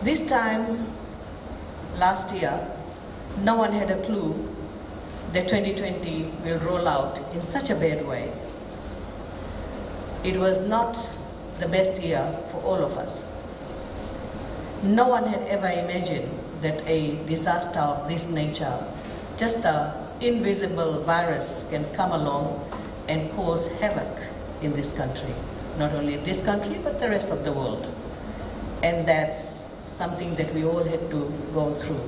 This time, last year, no one had a clue that 2020 will roll out in such a bad way. It was not the best year for all of us. No one had ever imagined that a disaster of this nature, just an invisible virus, can come along and cause havoc in this country. Not only this country, but the rest of the world. And that's something that we all had to go through.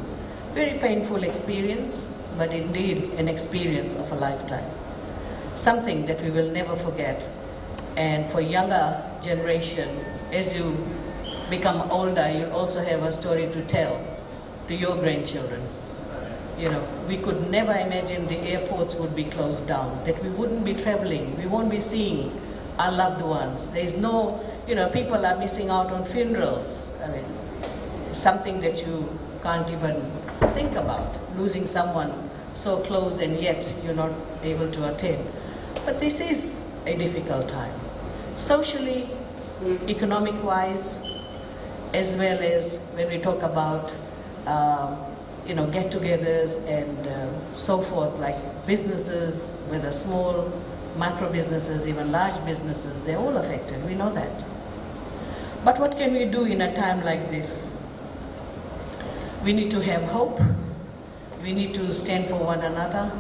Very painful experience, but indeed an experience of a lifetime. Something that we will never forget. And for younger generation, as you become older, you also have a story to tell to your grandchildren. You know, we could never imagine the airports would be closed down, that we wouldn't be traveling, we won't be seeing our loved ones. There's no, people are missing out on funerals. I mean, something that you can't even think about, losing someone so close and yet you're not able to attend. But this is a difficult time, socially, economic-wise, as well as when we talk about get-togethers and so forth, like businesses, whether small, micro businesses, even large businesses, they're all affected, we know that. But what can we do in a time like this? We need to have hope, we need to stand for one another,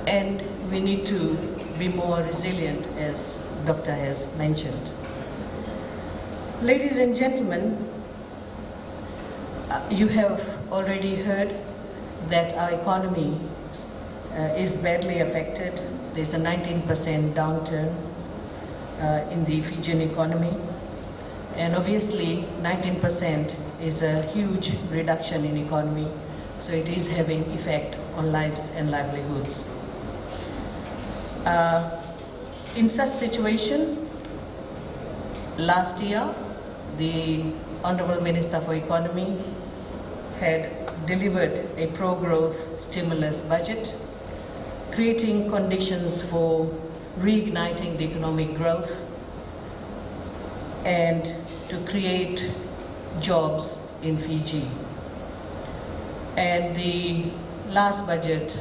and we need to be more resilient, as Doctor has mentioned. Ladies and gentlemen, you have already heard that our economy is badly affected. There's a 19% downturn in the Fijian economy. And obviously, 19% is a huge reduction in economy, so it is having effect on lives and livelihoods. In such situation, last year, the Honorable Minister for Economy had delivered a pro-growth stimulus budget, creating conditions for reigniting the economic growth and to create jobs in Fiji. And the last budget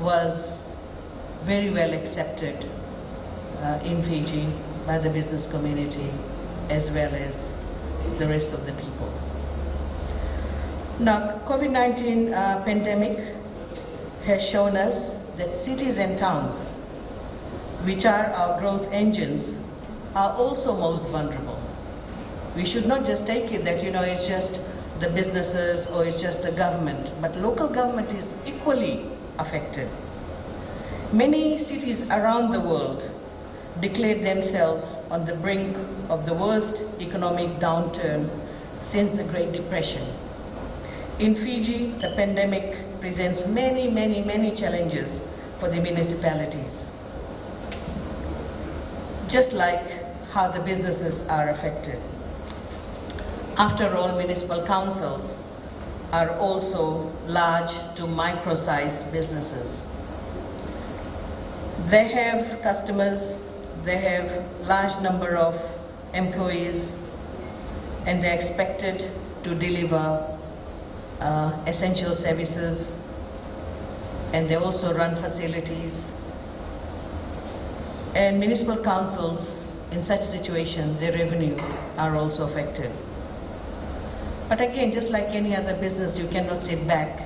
was very well accepted in Fiji by the business community as well as the rest of the people. Now, COVID-19 pandemic has shown us that cities and towns, which are our growth engines, are also most vulnerable. We should not just take it that, it's just the businesses or it's just the government, but local government is equally affected. Many cities around the world declared themselves on the brink of the worst economic downturn since the Great Depression. In Fiji, the pandemic presents many, many, many challenges for the municipalities, just like how the businesses are affected. After all, municipal councils are also large to micro-sized businesses. They have customers, they have large number of employees, and they're expected to deliver essential services, and they also run facilities. And municipal councils, in such situation, their revenue are also affected. But again, just like any other business, you cannot sit back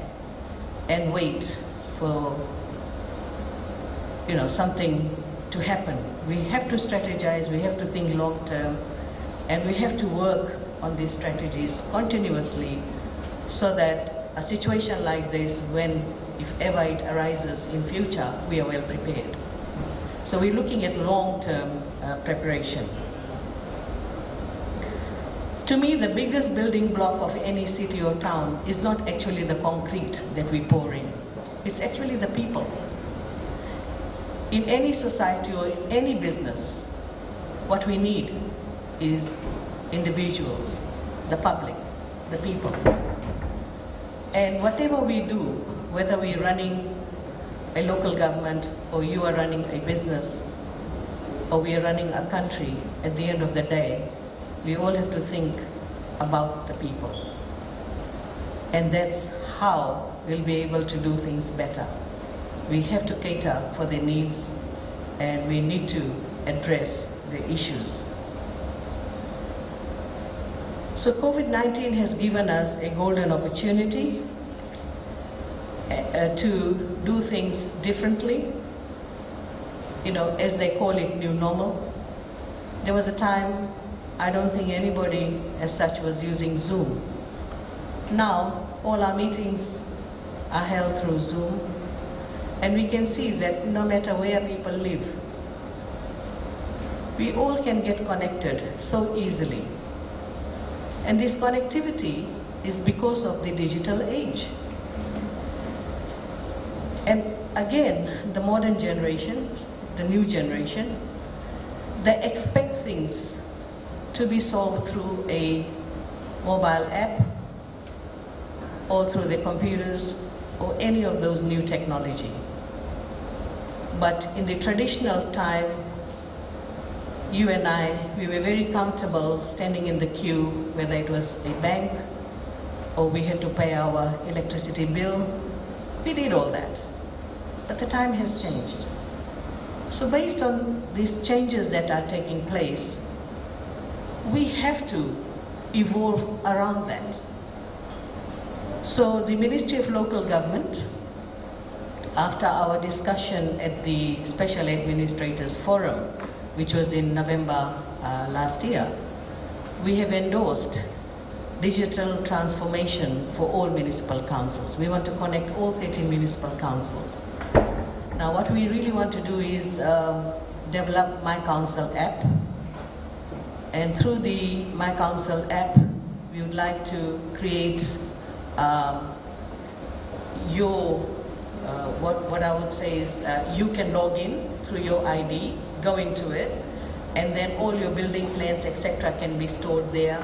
and wait for something to happen. We have to strategize, we have to think long term, and we have to work on these strategies continuously so that a situation like this, if ever it arises in future, we are well prepared. So we're looking at long-term preparation. To me, the biggest building block of any city or town is not actually the concrete that we pour in. It's actually the people. In any society or in any business, what we need is individuals, the public, the people. And whatever we do, whether we're running a local government or you are running a business or we are running a country, at the end of the day, we all have to think about the people. And that's how we'll be able to do things better. We have to cater for their needs, and we need to address the issues. So COVID-19 has given us a golden opportunity to do things differently, as they call it, new normal. There was a time I don't think anybody as such was using Zoom. Now, all our meetings are held through Zoom, and we can see that no matter where people live, we all can get connected so easily. And this connectivity is because of the digital age. And again, the modern generation, the new generation, they expect things to be solved through a mobile app or through the computers or any of those new technology. But in the traditional time, you and I, we were very comfortable standing in the queue, whether it was a bank or we had to pay our electricity bill. We did all that. But the time has changed. So based on these changes that are taking place, we have to evolve around that. So the Ministry of Local Government, after our discussion at the Special Administrators Forum, which was in November last year, we have endorsed digital transformation for all municipal councils. We want to connect all 13 municipal councils. Now what we really want to do is develop My Council app, and through the My Council app, we would like to create what I would say is you can log in through your ID, go into it, and then all your building plans, etc. can be stored there.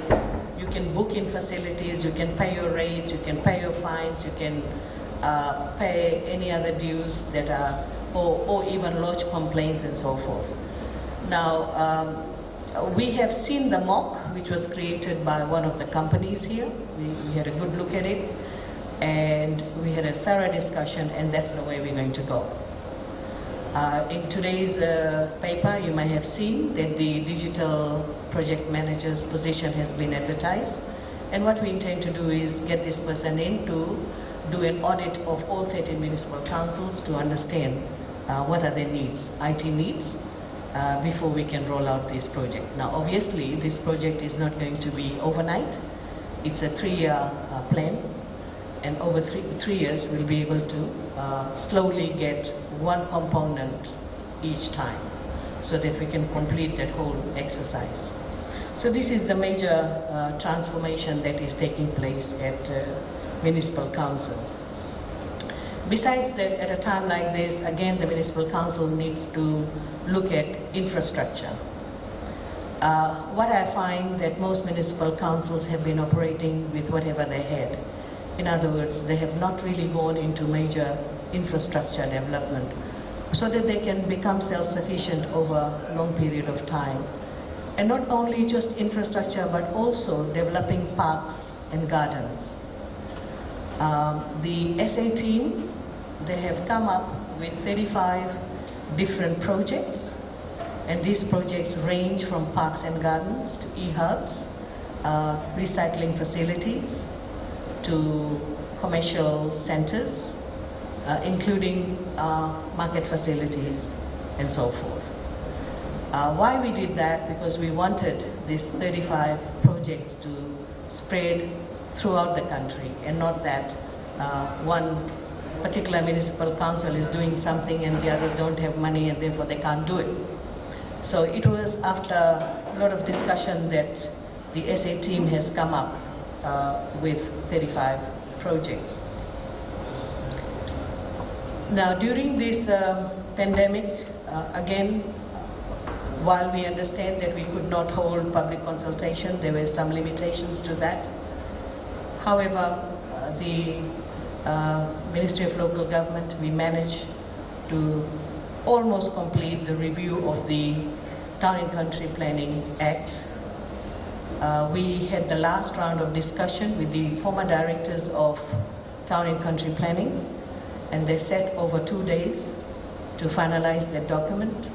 You can book in facilities, you can pay your rates, you can pay your fines, you can pay any other dues that are, or even lodge complaints and so forth. Now, we have seen the mock, which was created by one of the companies here. We had a good look at it, and we had a thorough discussion, and that's the way we're going to go. In today's paper, you may have seen that the digital project manager's position has been advertised, and what we intend to do is get this person in to do an audit of all 13 municipal councils to understand what are their needs, IT needs, before we can roll out this project. Now, obviously, this project is not going to be overnight. It's a 3-year plan, and over three years, we'll be able to slowly get one component each time so that we can complete that whole exercise. So this is the major transformation that is taking place at municipal council. Besides that, at a time like this, again, the municipal council needs to look at infrastructure. What I find that most municipal councils have been operating with whatever they had. In other words, they have not really gone into major infrastructure development so that they can become self-sufficient over a long period of time. And not only just infrastructure, but also developing parks and gardens. The SA team, they have come up with 35 different projects, and these projects range from parks and gardens to e-hubs, recycling facilities, to commercial centers, including market facilities and so forth. Why we did that? Because we wanted these 35 projects to spread throughout the country, and not that one particular municipal council is doing something and the others don't have money and therefore they can't do it. So it was after a lot of discussion that the SA team has come up with 35 projects. Now, during this pandemic, again, while we understand that we could not hold public consultation, there were some limitations to that. However, the Ministry of Local Government, we managed to almost complete the review of the Town and Country Planning Act. We had the last round of discussion with the former directors of Town and Country Planning, and they sat over 2 days to finalize that document.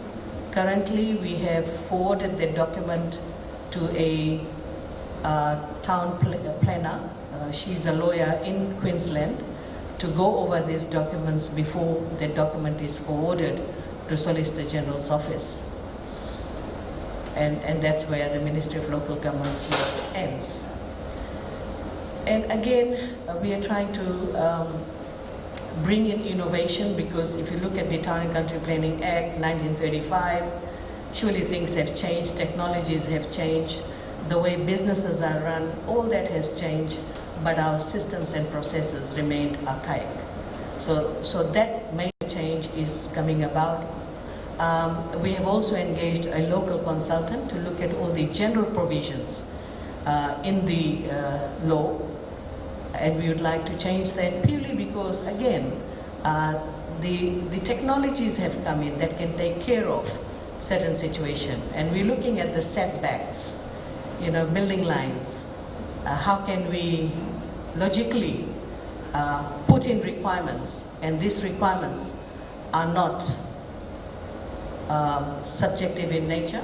Currently, we have forwarded the document to a town planner. She's a lawyer in Queensland, to go over these documents before the document is forwarded to Solicitor General's office. And that's where the Ministry of Local Government's work ends. And again, we are trying to bring in innovation, because if you look at the Town and Country Planning Act 1935, surely things have changed, technologies have changed, the way businesses are run, all that has changed, but our systems and processes remain archaic. So that major change is coming about. We have also engaged a local consultant to look at all the general provisions in the law, and we would like to change that purely because, again, the technologies have come in that can take care of certain situations, and we're looking at the setbacks, building lines. How can we logically put in requirements, and these requirements are not subjective in nature,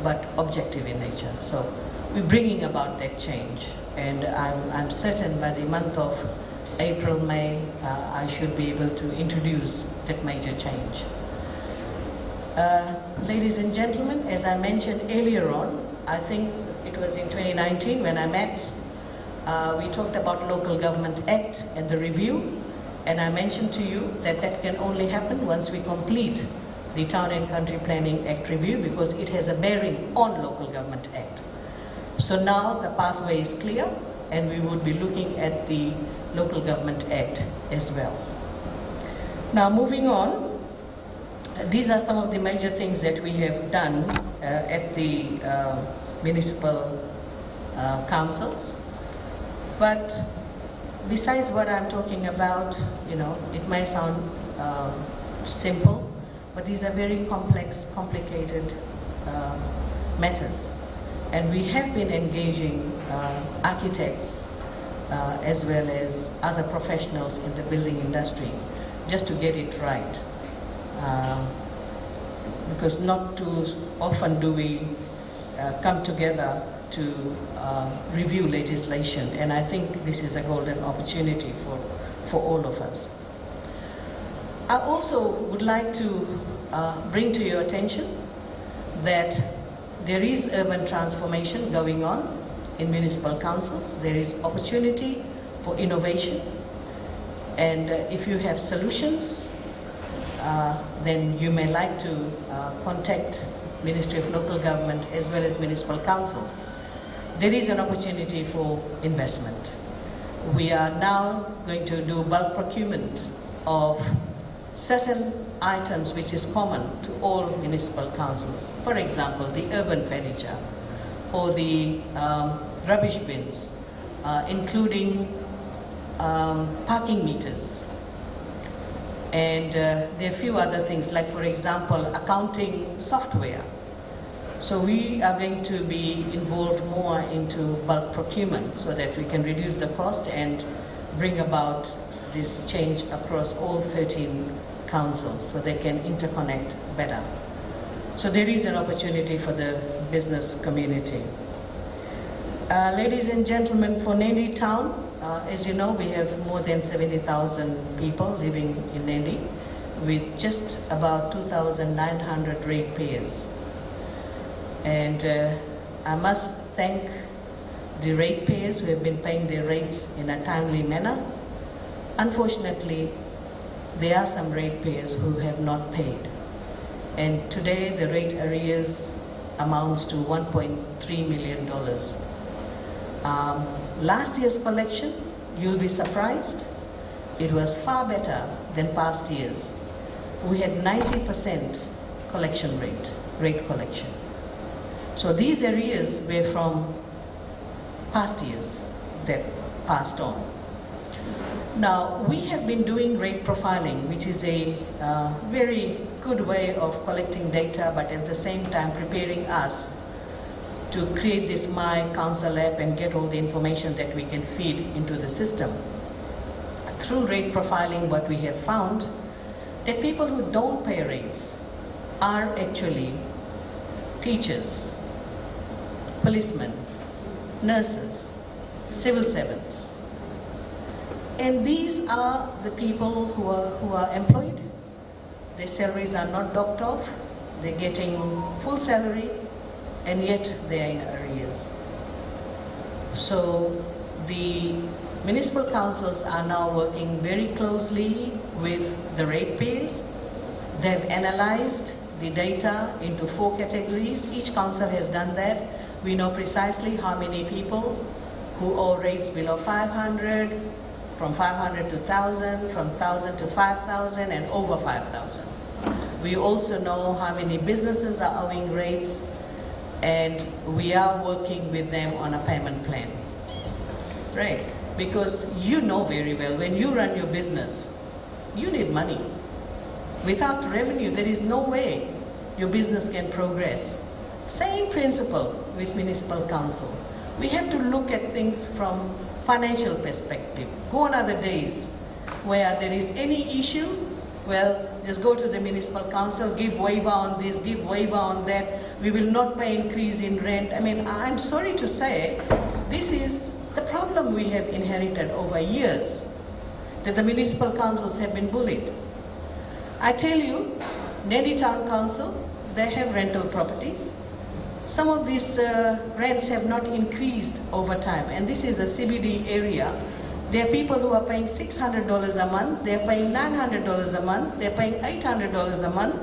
but objective in nature. So we're bringing about that change, and I'm certain by the month of April, May, I should be able to introduce that major change. Ladies and gentlemen, as I mentioned earlier on, I think it was in 2019 when I met, we talked about Local Government Act and the review, and I mentioned to you that that can only happen once we complete the Town and Country Planning Act review, because it has a bearing on Local Government Act. So now the pathway is clear, and we would be looking at the Local Government Act as well. Now moving on, these are some of the major things that we have done at the municipal councils. But besides what I'm talking about, it may sound simple, but these are very complex, complicated matters. And we have been engaging architects as well as other professionals in the building industry just to get it right. Because not too often do we come together to review legislation, and I think this is a golden opportunity for all of us. I also would like to bring to your attention that there is urban transformation going on in municipal councils. There is opportunity for innovation, and if you have solutions, then you may like to contact Ministry of Local Government as well as Municipal Council. There is an opportunity for investment. We are now going to do bulk procurement of certain items which is common to all municipal councils. For example, the urban furniture or the rubbish bins, including parking meters. And there are a few other things, like for example, accounting software. So we are going to be involved more into bulk procurement so that we can reduce the cost and bring about this change across all 13 councils so they can interconnect better. So there is an opportunity for the business community. Ladies and gentlemen, for Nadi town, as you know, we have more than 70,000 people living in Nadi with just about 2,900 ratepayers. And I must thank the ratepayers who have been paying their rates in a timely manner. Unfortunately, there are some ratepayers who have not paid. And today the rate arrears amounts to $1.3 million. Last year's collection, you'll be surprised, it was far better than past years. We had 90% collection rate collection. So these arrears were from past years that passed on. Now, we have been doing rate profiling, which is a very good way of collecting data, but at the same time preparing us to create this My Council app and get all the information that we can feed into the system. Through rate profiling, what we have found, that people who don't pay rates are actually teachers, policemen, nurses, civil servants. And these are the people who are employed. Their salaries are not docked off. They're getting full salary, and yet they are in arrears. So the municipal councils are now working very closely with the ratepayers. They've analyzed the data into 4 categories. Each council has done that. We know precisely how many people who owe rates below 500, from 500 to 1,000, from 1,000 to 5,000, and over 5,000. We also know how many businesses are owing rates, and we are working with them on a payment plan. Right? Because you know very well, when you run your business, you need money. Without revenue, there is no way your business can progress. Same principle with municipal council. We have to look at things from financial perspective. Gone are the days where there is any issue, well, just go to the municipal council, give waiver on this, give waiver on that, we will not pay increase in rent. I mean, I'm sorry to say, this is the problem we have inherited over years, that the municipal councils have been bullied. I tell you, Nadi Town Council, they have rental properties. Some of these rents have not increased over time, and this is a CBD area. There are people who are paying $600 a month, they're paying $900 a month, they're paying $800 a month,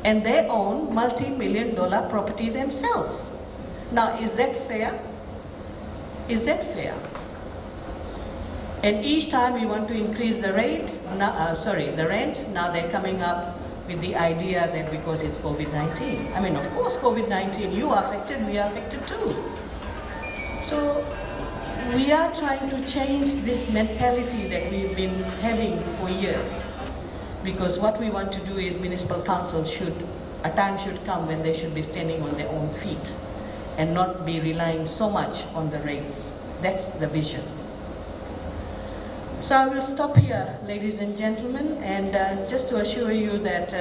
and they own multi-million-dollar property themselves. Now, is that fair? Is that fair? And each time we want to increase the rate, the rent, now they're coming up with the idea that because it's COVID-19. I mean, of course, COVID-19, you are affected, we are affected too. So we are trying to change this mentality that we've been having for years. Because what we want to do is municipal council a time should come when they should be standing on their own feet and not be relying so much on the rates. That's the vision. So I will stop here, ladies and gentlemen, and just to assure you that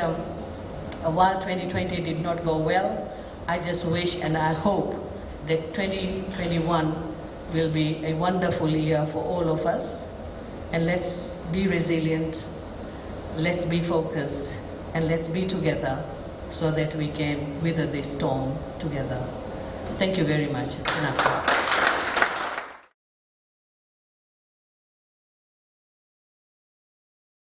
while 2020 did not go well, I just wish and I hope that 2021 will be a wonderful year for all of us. And let's be resilient, let's be focused, and let's be together so that we can weather this storm together. Thank you very much. Enough.